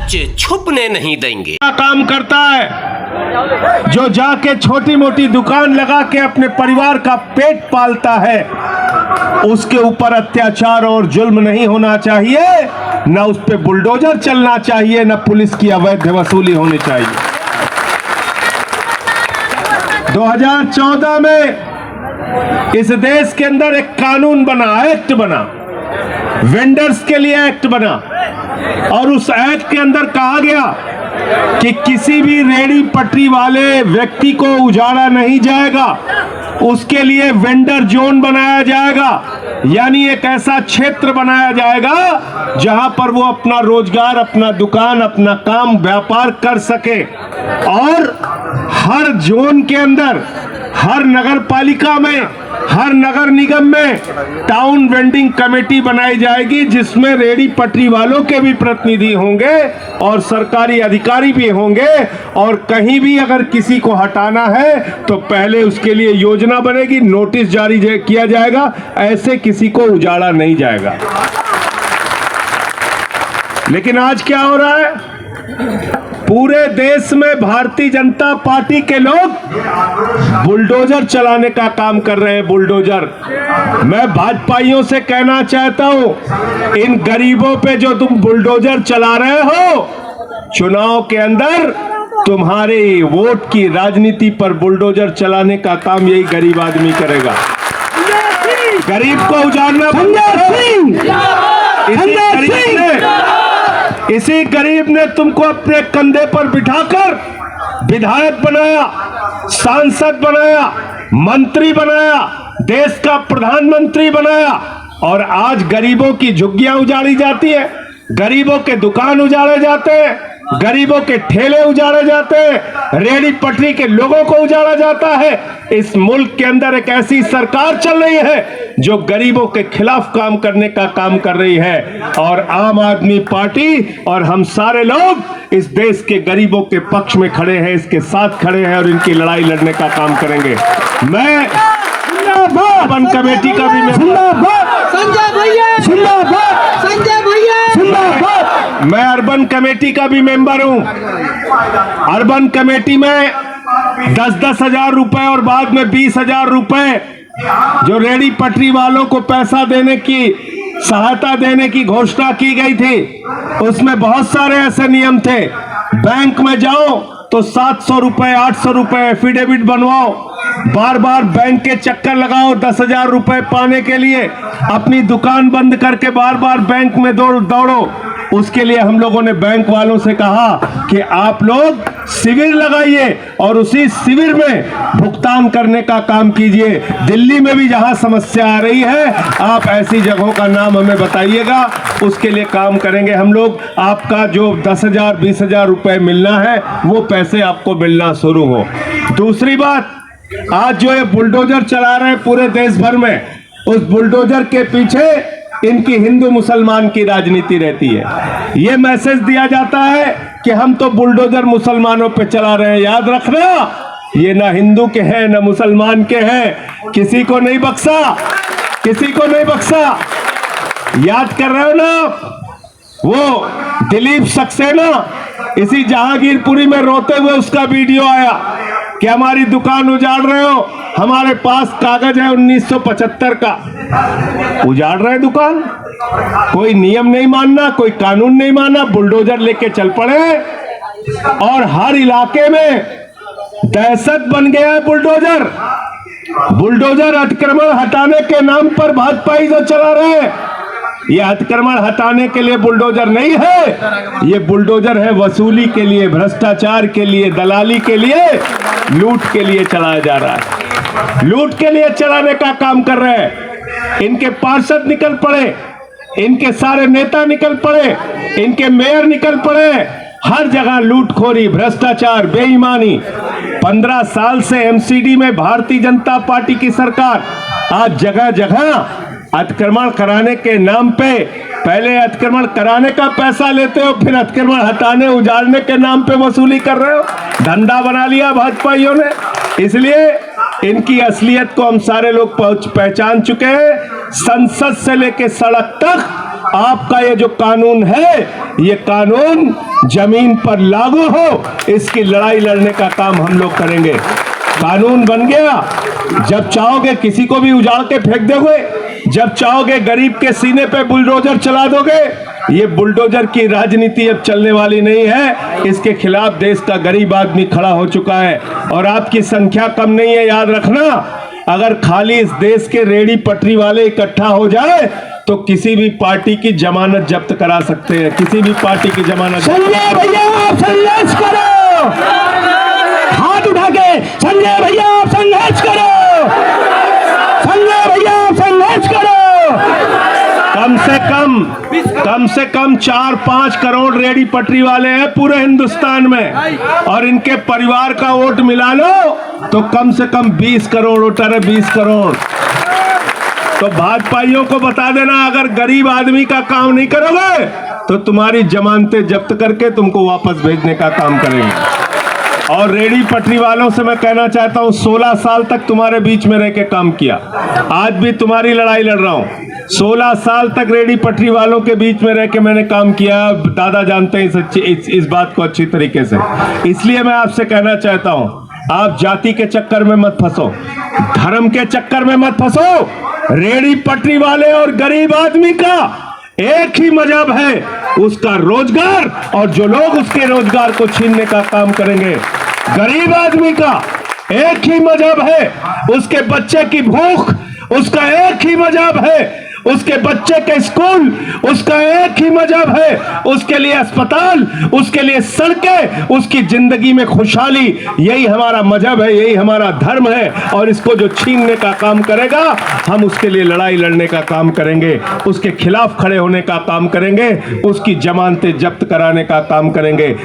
सच छुपने नहीं देंगे। काम करता है जो जाके छोटी मोटी दुकान लगा के अपने परिवार का पेट पालता है, उसके ऊपर अत्याचार और जुल्म नहीं होना चाहिए, न उस पे बुलडोजर चलना चाहिए, न पुलिस की अवैध वसूली होनी चाहिए। 2014 में इस देश के अंदर एक कानून बना, एक्ट बना, वेंडर्स के लिए एक्ट बना, और उस एक्ट के अंदर कहा गया कि किसी भी रेहड़ी पटरी वाले व्यक्ति को उजाड़ा नहीं जाएगा, उसके लिए वेंडर जोन बनाया जाएगा, यानी एक ऐसा क्षेत्र बनाया जाएगा जहां पर वो अपना रोजगार, अपना दुकान, अपना काम, व्यापार कर सके। और हर जोन के अंदर, हर नगर पालिका में, हर नगर निगम में टाउन वेंडिंग कमेटी बनाई जाएगी, जिसमें रेहड़ी पटरी वालों के भी प्रतिनिधि होंगे और सरकारी अधिकारी भी होंगे। और कहीं भी अगर किसी को हटाना है तो पहले उसके लिए योजना बनेगी, नोटिस जारी किया जाएगा, ऐसे किसी को उजाड़ा नहीं जाएगा। लेकिन आज क्या हो रहा है? पूरे देश में भारतीय जनता पार्टी के लोग बुलडोजर चलाने का काम कर रहे हैं। बुलडोजर, मैं भाजपाइयों से कहना चाहता हूं, इन गरीबों पे जो तुम बुलडोजर चला रहे हो, चुनाव के अंदर तुम्हारे वोट की राजनीति पर बुलडोजर चलाने का काम यही गरीब आदमी करेगा। गरीब को उजाड़ना, इसी गरीब ने तुमको अपने कंधे पर बिठाकर विधायक बनाया, सांसद बनाया, मंत्री बनाया, देश का प्रधानमंत्री बनाया, और आज गरीबों की झुग्गियां उजाड़ी जाती है, गरीबों के दुकान उजाड़े जाते हैं, गरीबों के ठेले उजाड़े जाते हैं, रेहड़ी पटरी के लोगों को उजाड़ा जाता है। इस मुल्क के अंदर एक ऐसी सरकार चल रही है जो गरीबों के खिलाफ काम करने का काम कर रही है, और आम आदमी पार्टी और हम सारे लोग इस देश के गरीबों के पक्ष में खड़े हैं, इसके साथ खड़े हैं और इनकी लड़ाई लड़ने का काम करेंगे। मैं अर्बन कमेटी का भी मैं अर्बन कमेटी का भी मेंबर हूं। अर्बन कमेटी में 10-10 हजार रुपए और बाद में 20,000 रुपए जो रेहड़ी पटरी वालों को पैसा देने की, सहायता देने की घोषणा की गई थी, उसमें बहुत सारे ऐसे नियम थे। बैंक में जाओ तो 700 रुपए, 800 रुपए एफिडेविट बनवाओ, बार बार बैंक के चक्कर लगाओ 10,000 रुपए पाने के लिए, अपनी दुकान बंद करके बार बार बैंक में दौड़ो। उसके लिए हम लोगों ने बैंक वालों से कहा कि आप लोग शिविर लगाइए और उसी शिविर में भुगतान करने का काम कीजिए। दिल्ली में भी जहां समस्या आ रही है, आप ऐसी जगहों का नाम हमें बताइएगा, उसके लिए काम करेंगे हम लोग। आपका जो 10,000, 20,000 रुपए मिलना है, वो पैसे आपको मिलना शुरू हो। दूसरी बात, आज जो ये बुलडोजर चला रहे हैं पूरे देश भर में, उस बुलडोजर के पीछे इनकी हिंदू मुसलमान की राजनीति रहती है। ये मैसेज दिया जाता है कि हम तो बुलडोजर मुसलमानों पे चला रहे हैं। याद रखना, ये ना हिंदू के हैं ना मुसलमान के हैं, किसी को नहीं बख्शा, किसी को नहीं बख्शा। याद कर रहे हो ना, वो दिलीप सक्सेना इसी जहांगीरपुरी में रोते हुए उसका वीडियो आया कि हमारी दुकान उजाड़ रहे हो, हमारे पास कागज है 1975 का। उजाड़ रहे दुकान, कोई नियम नहीं मानना, कोई कानून नहीं मानना, बुलडोजर लेके चल पड़े, और हर इलाके में दहशत बन गया है बुलडोजर। बुलडोजर अतिक्रमण हटाने के नाम पर भाजपाई जो चला रहे हैं, ये अतिक्रमण हटाने के लिए बुलडोजर नहीं है, ये बुलडोजर है वसूली के लिए, भ्रष्टाचार के लिए, दलाली के लिए, लूट के लिए चलाया जा रहा है। लूट के लिए चलाने का काम कर रहे हैं। इनके पार्षद निकल पड़े, इनके सारे नेता निकल पड़े, इनके मेयर निकल पड़े, हर जगह लूटखोरी, भ्रष्टाचार, बेईमानी। 15 साल से एमसीडी में भारतीय जनता पार्टी की सरकार, आज जगह जगह अतिक्रमण कराने के नाम पे, पहले अतिक्रमण कराने का पैसा लेते हो, फिर अतिक्रमण हटाने, उजाड़ने के नाम पे वसूली कर रहे हो। धंधा बना लिया भाजपाइयों ने। इसलिए इनकी असलियत को हम सारे लोग पहचान चुके हैं। संसद से लेके सड़क तक आपका ये जो कानून है, ये कानून जमीन पर लागू हो, इसकी लड़ाई लड़ने का काम हम लोग करेंगे। कानून बन गया, जब चाहोगे किसी को भी उजाड़ के फेंक दोगे, जब चाहोगे गरीब के सीने पे बुलडोजर चला दोगे। ये बुलडोजर की राजनीति अब चलने वाली नहीं है। इसके खिलाफ देश का गरीब आदमी खड़ा हो चुका है और आपकी संख्या कम नहीं है, याद रखना। अगर खाली इस देश के रेडी पटरी वाले इकट्ठा हो जाए तो किसी भी पार्टी की जमानत जब्त करा सकते हैं, किसी भी पार्टी की जमानत। संजय भैया आप संघर्ष करो, हाथ उठा के संजय भैया आप संघर्ष करो, संजय भैया आप संघर्ष करो। कम से कम 4-5 करोड़ रेडी पटरी वाले हैं पूरे हिंदुस्तान में, और इनके परिवार का वोट मिला लो तो कम से कम 20 करोड़ वोटर है, 20 करोड़। तो भाजपाइयों को बता देना, अगर गरीब आदमी का काम नहीं करोगे तो तुम्हारी जमानतें जब्त करके तुमको वापस भेजने का काम करेंगे। और रेडी पटरी वालों से मैं कहना चाहता हूं, 16 साल तक तुम्हारे बीच में रह के काम किया, आज भी तुम्हारी लड़ाई लड़ रहा हूं। 16 साल तक रेडी पटरी वालों के बीच में रह के मैंने काम किया, दादा जानते हैं इस बात को अच्छी तरीके से। इसलिए मैं आपसे कहना चाहता हूं, आप जाति के चक्कर में मत फंसो, धर्म के चक्कर में मत फंसो। रेडी पटरी वाले और गरीब आदमी का एक ही मजहब है, उसका रोजगार, और जो लोग उसके रोजगार को छीनने का काम करेंगे। गरीब आदमी का एक ही मजहब है, उसके बच्चे की भूख, उसका एक ही मजहब है, उसके बच्चे के स्कूल, उसका एक ही मजहब है, उसके लिए अस्पताल, उसके लिए सड़कें, उसकी जिंदगी में खुशहाली, यही हमारा मजहब है, यही हमारा धर्म है। और इसको जो छीनने का काम करेगा, हम उसके लिए लड़ाई लड़ने का काम करेंगे, उसके खिलाफ खड़े होने का काम करेंगे, उसकी जमानतें जब्त कराने का काम करेंगे।